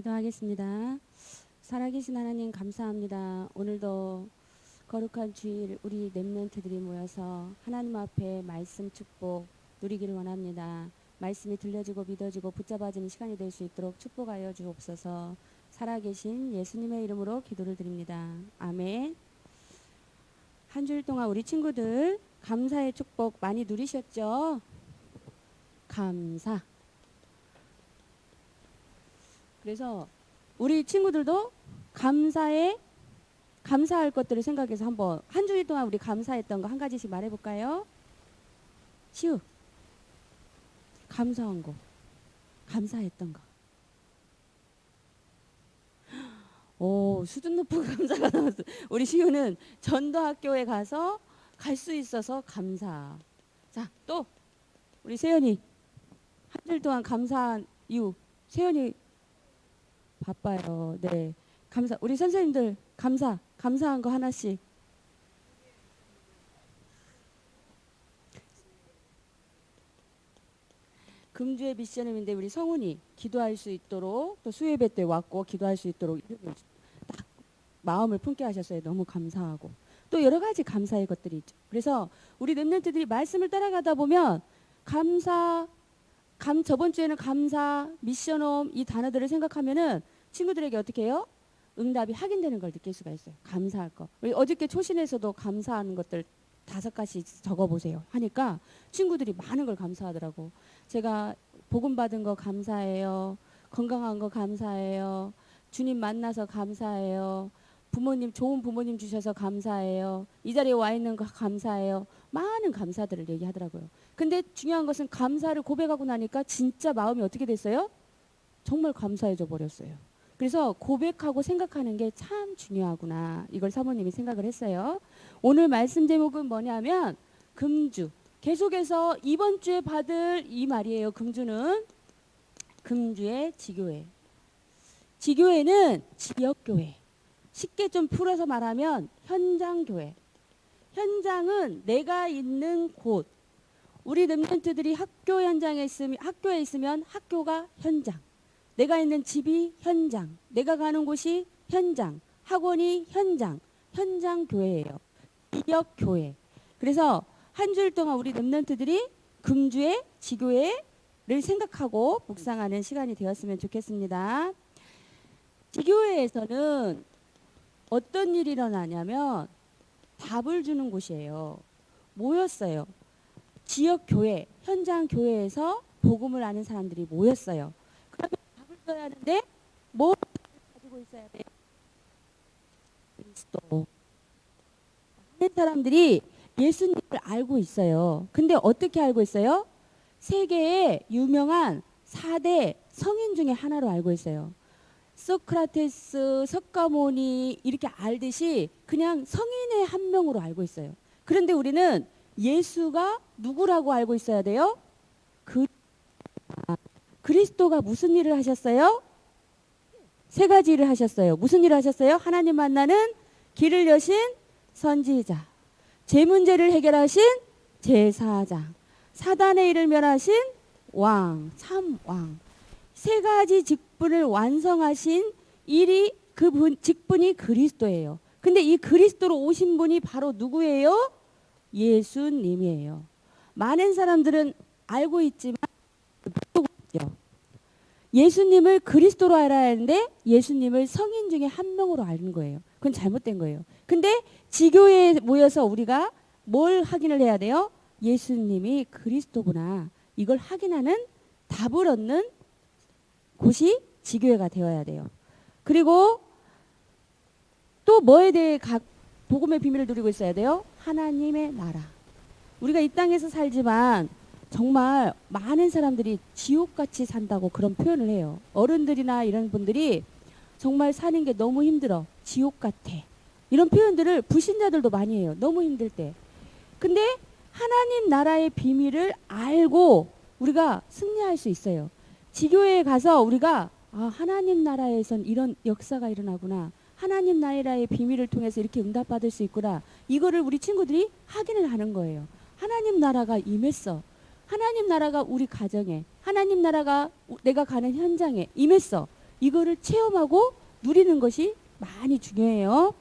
기도하겠습니다. 살아계신 하나님 감사합니다. 오늘도 거룩한 주일 우리 렘넌트들이 모여서 하나님 앞에 말씀 축복 누리기를 원합니다. 말씀이 들려지고 믿어지고 붙잡아지는 시간이 될 수 있도록 축복하여 주옵소서. 살아계신 예수님의 이름으로 기도를 드립니다. 아멘. 한 주일 동안 우리 친구들 감사의 축복 많이 누리셨죠? 감사. 그래서 우리 친구들도 감사할 것들을 생각해서 한번 한 주일 동안 우리 감사했던 거 한 가지씩 말해볼까요? 시우. 감사한 거. 감사했던 거. 오, 수준 높은 감사가 나왔어. 우리 시우는 전도학교에 가서 갈 수 있어서 감사. 자, 또 우리 세연이 한 주일 동안 감사한 이유. 세연이 바빠요. 네. 감사. 우리 선생님들 감사한 거 하나씩. 금주의 미션임인데 우리 성훈이 기도할 수 있도록 또 수예배 때 왔고 기도할 수 있도록 딱 마음을 품게 하셨어요. 너무 감사하고. 또 여러 가지 감사의 것들이 있죠. 그래서 우리 렘넌트들이 말씀을 따라가다 보면 저번 주에는 감사, 미션홈 이 단어들을 생각하면은 친구들에게 어떻게 해요? 응답이 확인되는 걸 느낄 수가 있어요. 감사할 거. 우리 어저께 초신에서도 감사하는 것들 5가지 적어보세요 하니까 친구들이 많은 걸 감사하더라고. 제가 복음 받은 거 감사해요. 건강한 거 감사해요. 주님 만나서 감사해요. 부모님 좋은 부모님 주셔서 감사해요. 이 자리에 와 있는 거 감사해요. 많은 감사들을 얘기하더라고요. 근데 중요한 것은 감사를 고백하고 나니까 진짜 마음이 어떻게 됐어요? 정말 감사해져 버렸어요. 그래서 고백하고 생각하는 게 참 중요하구나. 이걸 사모님이 생각을 했어요. 오늘 말씀 제목은 뭐냐면 금주. 계속해서 이번 주에 받을 이 말이에요. 금주의 지교회. 지교회는 지역교회. 쉽게 좀 풀어서 말하면 현장교회. 현장은 내가 있는 곳. 우리 렘넌트들이 학교에 있으면 학교가 현장. 내가 있는 집이 현장, 내가 가는 곳이 현장, 학원이 현장, 현장교회예요. 지역교회. 그래서 한 주일 동안 우리 렘넌트들이 금주의 지교회를 생각하고 묵상하는 시간이 되었으면 좋겠습니다. 지교회에서는 어떤 일이 일어나냐면 답을 주는 곳이에요. 모였어요. 지역교회, 현장교회에서 복음을 아는 사람들이 모였어요. 써야 하는데 뭐 가지고 있어야 돼요? 그리스도. 많은 사람들이 예수님을 알고 있어요. 근데 어떻게 알고 있어요? 세계의 유명한 4대 성인 중에 하나로 알고 있어요. 소크라테스, 석가모니 이렇게 알듯이 그냥 성인의 한 명으로 알고 있어요. 그런데 우리는 예수가 누구라고 알고 있어야 돼요? 그리스도가 무슨 일을 하셨어요? 3가지 일을 하셨어요. 무슨 일을 하셨어요? 하나님 만나는 길을 여신 선지자, 제 문제를 해결하신 제사장, 사단의 일을 멸하신 왕, 참왕. 3가지 직분을 완성하신 직분이 그리스도예요. 근데 이 그리스도로 오신 분이 바로 누구예요? 예수님이에요. 많은 사람들은 알고 있지만 예수님을 그리스도로 알아야 하는데 예수님을 성인 중에 한 명으로 아는 거예요. 그건 잘못된 거예요. 근데 지교회에 모여서 우리가 뭘 확인을 해야 돼요? 예수님이 그리스도구나. 이걸 확인하는 답을 얻는 곳이 지교회가 되어야 돼요. 그리고 또 뭐에 대해 복음의 비밀을 누리고 있어야 돼요? 하나님의 나라. 우리가 이 땅에서 살지만 정말 많은 사람들이 지옥같이 산다고 그런 표현을 해요. 어른들이나 이런 분들이 정말 사는 게 너무 힘들어. 지옥 같아. 이런 표현들을 불신자들도 많이 해요. 너무 힘들 때. 근데 하나님 나라의 비밀을 알고 우리가 승리할 수 있어요. 지교회에 가서 우리가 하나님 나라에선 이런 역사가 일어나구나. 하나님 나라의 비밀을 통해서 이렇게 응답받을 수 있구나. 이거를 우리 친구들이 확인을 하는 거예요. 하나님 나라가 임했어. 하나님 나라가 우리 가정에, 하나님 나라가 내가 가는 현장에 임했어. 이거를 체험하고 누리는 것이 많이 중요해요.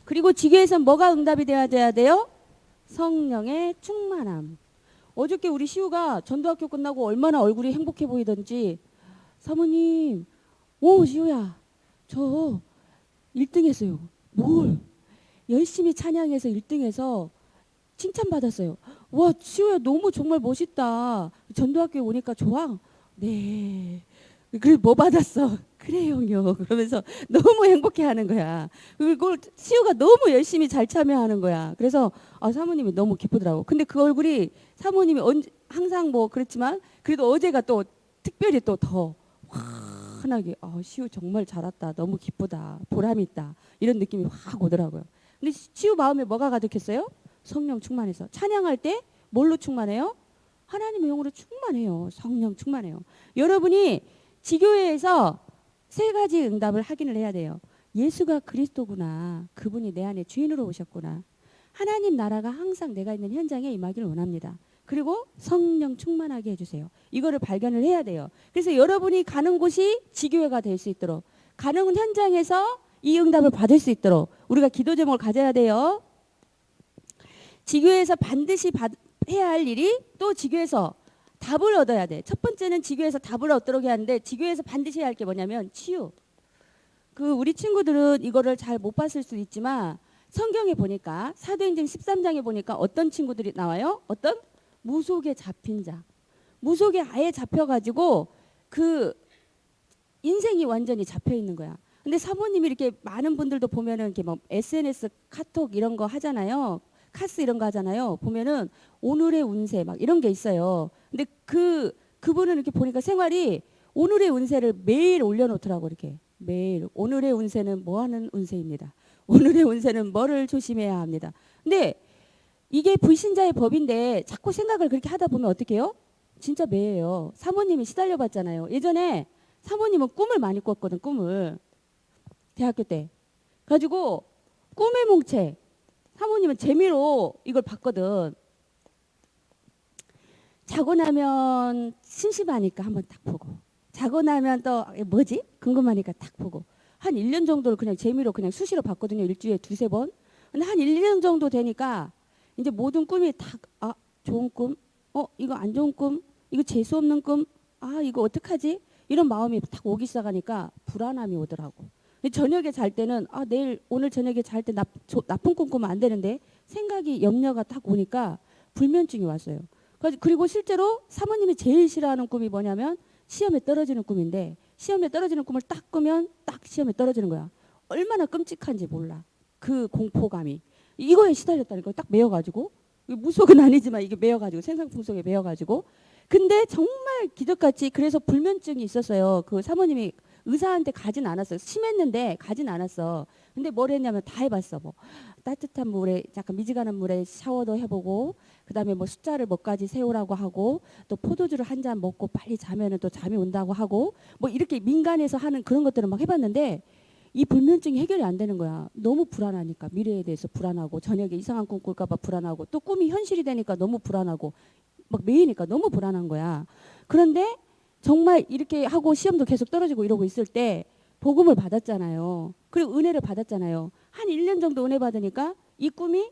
그리고 지교에서 뭐가 응답이 돼야 돼요? 성령의 충만함. 어저께 우리 시우가 전도학교 끝나고 얼마나 얼굴이 행복해 보이던지, 사모님, 오 시우야, 저 1등 했어요. 뭘? 열심히 찬양해서 1등 해서 칭찬받았어요. 와 시우야 너무 정말 멋있다. 전도학교에 오니까 좋아? 네. 그래 뭐 받았어? 그래 형요. 그러면서 너무 행복해하는 거야. 그걸 시우가 너무 열심히 잘 참여하는 거야. 그래서 사모님이 너무 기쁘더라고. 근데 그 얼굴이 사모님이 항상 뭐 그렇지만 그래도 어제가 또 특별히 또 더 환하게 시우 정말 잘했다. 너무 기쁘다. 보람 있다. 이런 느낌이 확 오더라고요. 근데 시우 마음에 뭐가 가득했어요? 성령 충만해서. 찬양할 때 뭘로 충만해요? 하나님의 영으로 충만해요. 성령 충만해요. 여러분이 지교회에서 3가지 응답을 확인을 해야 돼요. 예수가 그리스도구나. 그분이 내 안에 주인으로 오셨구나. 하나님 나라가 항상 내가 있는 현장에 임하기를 원합니다. 그리고 성령 충만하게 해주세요. 이거를 발견을 해야 돼요. 그래서 여러분이 가는 곳이 지교회가 될 수 있도록, 가는 현장에서 이 응답을 받을 수 있도록 우리가 기도 제목을 가져야 돼요. 지교회에서 반드시 해야 할 일이 또 지교회에서 답을 얻어야 돼. 첫 번째는 지교회에서 답을 얻도록 해야 하는데, 지교회에서 반드시 해야 할 게 뭐냐면 치유. 우리 친구들은 이거를 잘 못 봤을 수도 있지만 성경에 보니까 사도행전 13장에 보니까 어떤 친구들이 나와요? 어떤? 무속에 잡힌 자. 무속에 아예 잡혀가지고 그 인생이 완전히 잡혀 있는 거야. 근데 사모님이 이렇게 많은 분들도 보면은 이렇게 뭐 SNS 카톡 이런 거 하잖아요. 카스 이런 거 하잖아요. 보면은 오늘의 운세 막 이런 게 있어요. 근데 그분은 이렇게 보니까 생활이 오늘의 운세를 매일 올려놓더라고. 이렇게 매일 오늘의 운세는 뭐 하는 운세입니다. 오늘의 운세는 뭐를 조심해야 합니다. 근데 이게 불신자의 법인데 자꾸 생각을 그렇게 하다 보면 어떻게 해요? 진짜 매예요. 사모님이 시달려 봤잖아요. 예전에 사모님은 꿈을 많이 꿨거든. 꿈을 대학교 때 가지고 꿈의 몽책, 사모님은 재미로 이걸 봤거든. 자고 나면 심심하니까 한번 딱 보고, 자고 나면 또 뭐지? 궁금하니까 딱 보고, 한 1년 정도를 그냥 재미로 그냥 수시로 봤거든요. 일주일에 2-3번. 근데 한 1년 정도 되니까 이제 모든 꿈이 다 좋은 꿈, 이거 안 좋은 꿈, 이거 재수 없는 꿈, 이거 어떡하지? 이런 마음이 딱 오기 시작하니까 불안함이 오더라고. 저녁에 잘 때는 오늘 저녁에 잘 때 나쁜 꿈 꾸면 안 되는데 생각이 염려가 딱 오니까 불면증이 왔어요. 그리고 실제로 사모님이 제일 싫어하는 꿈이 뭐냐면 시험에 떨어지는 꿈인데, 시험에 떨어지는 꿈을 딱 꾸면 딱 시험에 떨어지는 거야. 얼마나 끔찍한지 몰라. 그 공포감이. 이거에 시달렸다니까. 딱 매여가지고, 무속은 아니지만 이게 매여가지고, 생상풍속에 매여가지고. 근데 정말 기적같이 그래서 불면증이 있었어요. 그 사모님이 의사한테 가진 않았어요. 심했는데 가진 않았어. 근데 뭘 했냐면 다 해봤어. 뭐 따뜻한 물에, 약간 미지근한 물에 샤워도 해보고, 그다음에 뭐 숫자를 몇 가지 세우라고 하고, 또 포도주를 한 잔 먹고 빨리 자면은 또 잠이 온다고 하고, 뭐 이렇게 민간에서 하는 그런 것들을 막 해봤는데 이 불면증이 해결이 안 되는 거야. 너무 불안하니까, 미래에 대해서 불안하고, 저녁에 이상한 꿈 꿀까봐 불안하고, 또 꿈이 현실이 되니까 너무 불안하고, 막 매이니까 너무 불안한 거야. 그런데 정말 이렇게 하고 시험도 계속 떨어지고 이러고 있을 때 복음을 받았잖아요. 그리고 은혜를 받았잖아요. 한 1년 정도 은혜 받으니까 이 꿈이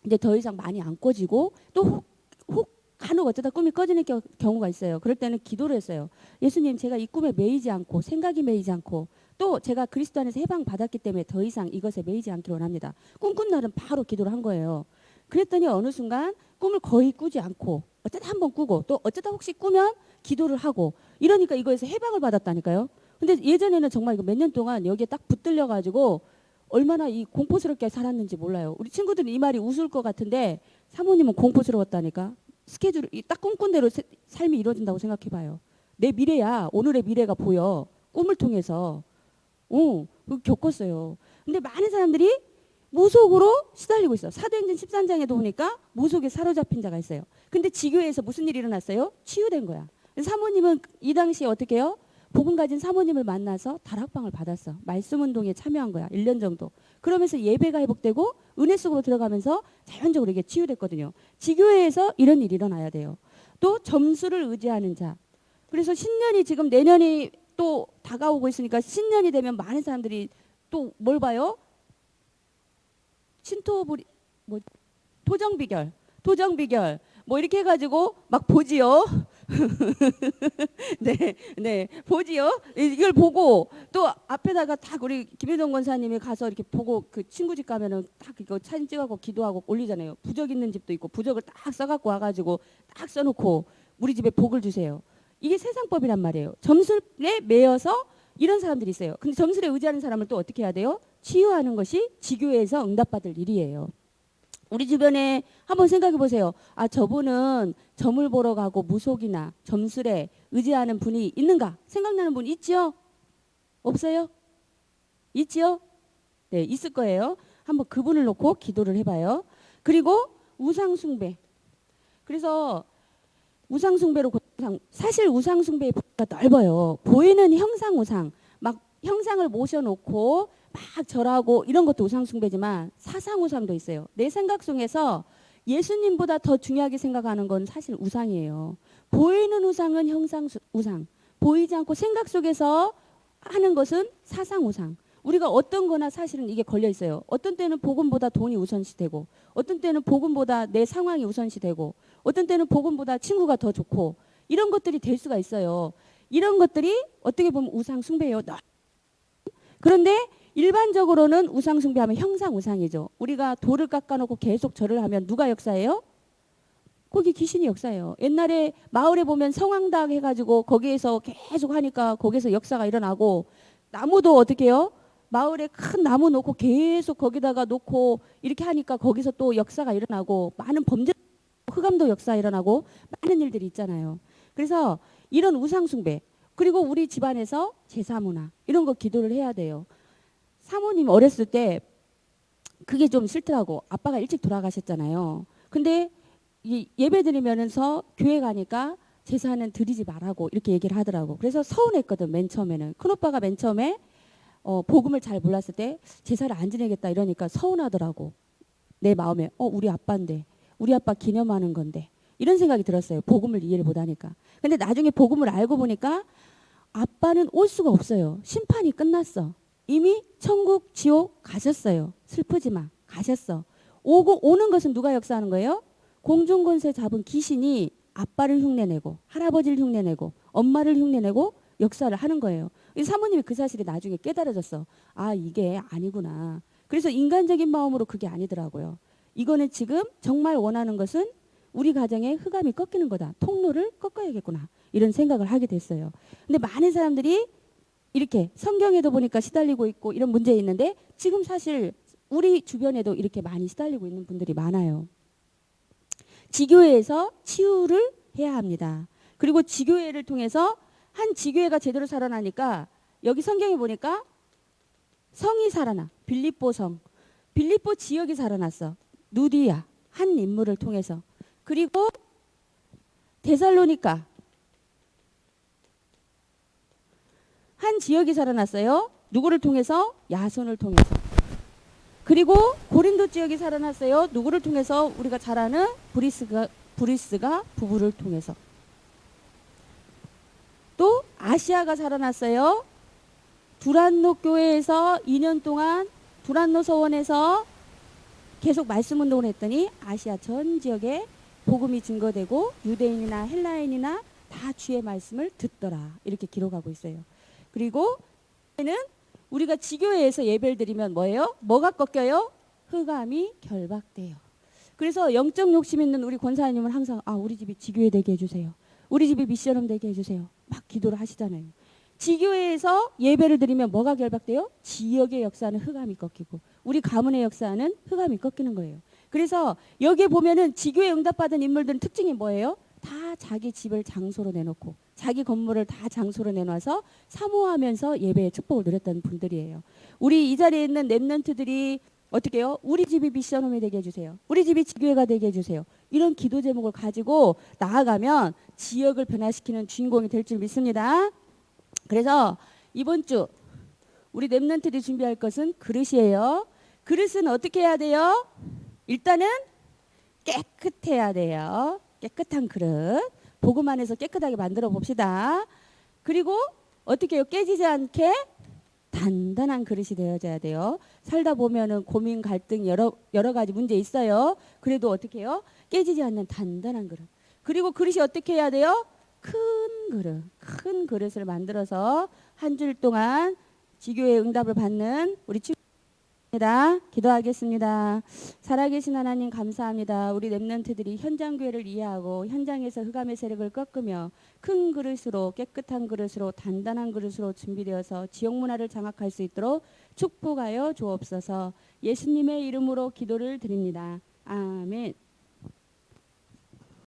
이제 더 이상 많이 안 꺼지고, 또 혹 간혹 어쩌다 꿈이 꺼지는 경우가 있어요. 그럴 때는 기도를 했어요. 예수님, 제가 이 꿈에 매이지 않고, 생각이 매이지 않고, 또 제가 그리스도 안에서 해방 받았기 때문에 더 이상 이것에 매이지 않기를 원합니다. 꿈꾼 날은 바로 기도를 한 거예요. 그랬더니 어느 순간 꿈을 거의 꾸지 않고, 어쩌다 한번 꾸고, 또 어쩌다 혹시 꾸면 기도를 하고, 이러니까 이거에서 해방을 받았다니까요. 근데 예전에는 정말 이거 몇 년 동안 여기에 딱 붙들려 가지고 얼마나 이 공포스럽게 살았는지 몰라요. 우리 친구들은 이 말이 웃을 것 같은데 사모님은 공포스러웠다니까. 스케줄이 딱 꿈꾼 대로 삶이 이루어진다고 생각해 봐요. 내 미래야, 오늘의 미래가 보여. 꿈을 통해서. 겪었어요. 근데 많은 사람들이 무속으로 시달리고 있어. 사도행전 13장에도 보니까 무속에 사로잡힌 자가 있어요. 근데 지교회에서 무슨 일이 일어났어요? 치유된 거야. 사모님은 이 당시에 어떻게 해요? 복음 가진 사모님을 만나서 다락방을 받았어. 말씀 운동에 참여한 거야. 1년 정도. 그러면서 예배가 회복되고 은혜 속으로 들어가면서 자연적으로 이게 치유됐거든요. 지교회에서 이런 일이 일어나야 돼요. 또 점수를 의지하는 자. 그래서 신년이 지금 내년이 또 다가오고 있으니까 신년이 되면 많은 사람들이 또 뭘 봐요? 신토부리 뭐 도정비결 뭐 이렇게 해가지고 막 보지요. 네, 네, 보지요. 이걸 보고 또 앞에다가 딱 우리 김혜동 권사님이 가서 이렇게 보고 그 친구 집 가면은 딱 이거 사진 찍어갖고 기도하고 올리잖아요. 부적 있는 집도 있고 부적을 딱 써갖고 와가지고 딱 써놓고 우리 집에 복을 주세요. 이게 세상법이란 말이에요. 점술에 매여서 이런 사람들이 있어요. 근데 점술에 의지하는 사람을 또 어떻게 해야 돼요? 치유하는 것이 지교회에서 응답받을 일이에요. 우리 주변에 한번 생각해 보세요. 아, 저분은 점을 보러 가고 무속이나 점술에 의지하는 분이 있는가? 생각나는 분 있지요? 없어요? 있지요? 네, 있을 거예요. 한번 그분을 놓고 기도를 해봐요. 그리고 우상숭배. 그래서 우상숭배로 사실 우상숭배의 범위가 넓어요. 보이는 형상우상, 막 형상을 모셔놓고 막 절하고 이런 것도 우상숭배지만 사상우상도 있어요. 내 생각 속에서 예수님보다 더 중요하게 생각하는 건 사실 우상이에요. 보이는 우상은 형상우상, 보이지 않고 생각 속에서 하는 것은 사상우상. 우리가 어떤 거나 사실은 이게 걸려 있어요. 어떤 때는 복음보다 돈이 우선시되고, 어떤 때는 복음보다 내 상황이 우선시되고, 어떤 때는 복음보다 친구가 더 좋고, 이런 것들이 될 수가 있어요. 이런 것들이 어떻게 보면 우상 숭배예요. 그런데 일반적으로는 우상 숭배하면 형상 우상이죠. 우리가 돌을 깎아놓고 계속 절을 하면 누가 역사해요? 거기 귀신이 역사해요. 옛날에 마을에 보면 성황당 해가지고 거기에서 계속 하니까 거기서 역사가 일어나고, 나무도 어떻게 해요? 마을에 큰 나무 놓고 계속 거기다가 놓고 이렇게 하니까 거기서 또 역사가 일어나고, 많은 범죄 흑암도 역사 일어나고 많은 일들이 있잖아요. 그래서 이런 우상 숭배, 그리고 우리 집안에서 제사문화 이런 거 기도를 해야 돼요. 사모님 어렸을 때 그게 좀 싫더라고. 아빠가 일찍 돌아가셨잖아요. 근데 예배 드리면서 교회 가니까 제사는 드리지 말라고 이렇게 얘기를 하더라고. 그래서 서운했거든, 맨 처음에는. 큰오빠가 맨 처음에 복음을 잘 몰랐을 때 제사를 안 지내겠다 이러니까 서운하더라고. 내 마음에 우리 아빠인데, 우리 아빠 기념하는 건데, 이런 생각이 들었어요. 복음을 이해를 못하니까. 근데 나중에 복음을 알고 보니까 아빠는 올 수가 없어요. 심판이 끝났어. 이미 천국 지옥 가셨어요. 슬프지만 가셨어. 오는 것은 누가 역사하는 거예요? 공중권세 잡은 귀신이 아빠를 흉내내고 할아버지를 흉내내고 엄마를 흉내내고 역사를 하는 거예요. 사모님이 그 사실이 나중에 깨달아졌어. 아, 이게 아니구나. 그래서 인간적인 마음으로 그게 아니더라고요. 이거는 지금 정말 원하는 것은 우리 가정의 흑암이 꺾이는 거다. 통로를 꺾어야겠구나. 이런 생각을 하게 됐어요. 근데 많은 사람들이 이렇게 성경에도 보니까 시달리고 있고 이런 문제 있는데, 지금 사실 우리 주변에도 이렇게 많이 시달리고 있는 분들이 많아요. 지교회에서 치유를 해야 합니다. 그리고 지교회를 통해서 한 지교회가 제대로 살아나니까 여기 성경에 보니까 성이 살아나. 빌립보 성, 빌립보 지역이 살아났어. 누디아 한 인물을 통해서. 그리고 데살로니가 한 지역이 살아났어요. 누구를 통해서? 야손을 통해서. 그리고 고린도 지역이 살아났어요. 누구를 통해서? 우리가 잘 아는 브리스가 부부를 통해서. 또 아시아가 살아났어요. 두란노 교회에서 2년 동안 두란노 서원에서 계속 말씀 운동을 했더니 아시아 전 지역에 복음이 증거되고 유대인이나 헬라인이나 다 주의 말씀을 듣더라. 이렇게 기록하고 있어요. 그리고 우리가 지교회에서 예배를 드리면 뭐예요? 뭐가 꺾여요? 흑암이 결박돼요. 그래서 영적 욕심 있는 우리 권사님은 항상 우리 집이 지교회 되게 해주세요. 우리 집이 미션홈 되게 해주세요. 막 기도를 하시잖아요. 지교회에서 예배를 드리면 뭐가 결박돼요? 지역의 역사는 흑암이 꺾이고 우리 가문의 역사는 흑암이 꺾이는 거예요. 그래서 여기에 보면은 지교회 응답받은 인물들은 특징이 뭐예요? 다 자기 집을 장소로 내놓고 자기 건물을 다 장소로 내놔서 사모하면서 예배의 축복을 누렸던 분들이에요. 우리 이 자리에 있는 랩런트들이 어떻게 해요? 우리 집이 미션홈이 되게 해주세요. 우리 집이 지교회가 되게 해주세요. 이런 기도 제목을 가지고 나아가면 지역을 변화시키는 주인공이 될 줄 믿습니다. 그래서 이번 주 우리 랩런트들이 준비할 것은 그릇이에요. 그릇은 어떻게 해야 돼요? 일단은 깨끗해야 돼요. 깨끗한 그릇. 복음 안에서 깨끗하게 만들어 봅시다. 그리고 어떻게 해요? 깨지지 않게 단단한 그릇이 되어져야 돼요. 살다 보면은 고민, 갈등 여러 가지 문제 있어요. 그래도 어떻게 해요? 깨지지 않는 단단한 그릇. 그리고 그릇이 어떻게 해야 돼요? 큰 그릇, 큰 그릇을 만들어서 한 줄 동안 지교의 응답을 받는 우리 친구입니다. 기도하겠습니다. 살아계신 하나님 감사합니다. 우리 렘넌트들이 현장 교회를 이해하고 현장에서 흑암의 세력을 꺾으며 큰 그릇으로 깨끗한 그릇으로 단단한 그릇으로 준비되어서 지역 문화를 장악할 수 있도록 축복하여 주옵소서. 예수님의 이름으로 기도를 드립니다. 아멘.